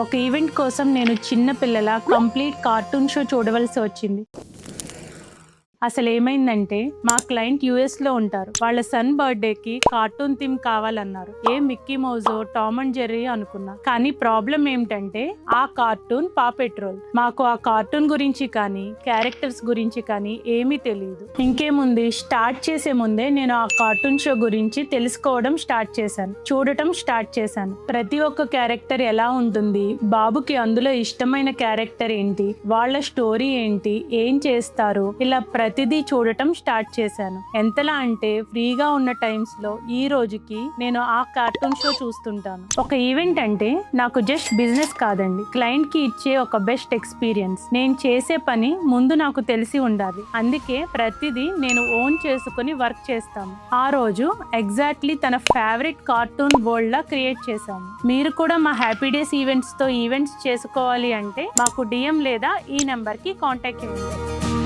ఒక ఈవెంట్ కోసం నేను చిన్న పిల్లల కంప్లీట్ కార్టూన్ షో చూడవలసి వచ్చింది. అసలు ఏమైందంటే మా క్లయింట్ యుఎస్ లో ఉంటారు. వాళ్ళ సన్ బర్త్డేకి కార్టూన్ థీమ్ కావాలన్నారు. Mickey Mauzo Tom and Jerry అనుకున్నా. కానీ ప్రాబ్లం ఏమిటంటే ఆ కార్టూన్ పా పెట్రోల్. మాకు ఆ కార్టూన్ గురించి కానీ క్యారెక్టర్స్ గురించి కానీ ఏమీ తెలియదు. ఇంకేముంది, స్టార్ట్ చేసే ముందే నేను ఆ కార్టూన్ షో గురించి తెలుసుకోవడం స్టార్ట్ చేశాను, చూడటం స్టార్ట్ చేశాను. ప్రతి ఒక్క క్యారెక్టర్ ఎలా ఉంటుంది, బాబుకి అందులో ఇష్టమైన క్యారెక్టర్ ఏంటి, వాళ్ళ స్టోరీ ఏంటి, ఏం చేస్తారు, ఇలా ప్రతిదీ చూడటం స్టార్ట్ చేశాను. ఎంతలా అంటే ఫ్రీగా ఉన్న టైమ్స్ లో ఈ రోజుకి నేను ఆ కార్టూన్ షో చూస్తుంటాను. ఒక ఈవెంట్ అంటే నాకు జస్ట్ బిజినెస్ కాదండి, క్లయింట్ కి ఇచ్చే ఒక బెస్ట్ ఎక్స్పీరియన్స్. నేను చేసే పని ముందు నాకు తెలిసి ఉండాలి. అందుకే ప్రతిదీ నేను ఓన్ చేసుకుని వర్క్ చేస్తాను. ఆ రోజు ఎగ్జాక్ట్లీ తన ఫేవరెట్ కార్టూన్ వరల్డ్ లా క్రియేట్ చేశాము. మీరు కూడా మా హ్యాపీ డేస్ ఈవెంట్స్ తో ఈవెంట్స్ చేసుకోవాలి అంటే మాకు DM లేదా ఈ నెంబర్ కి కాంటాక్ట్ చేయండి.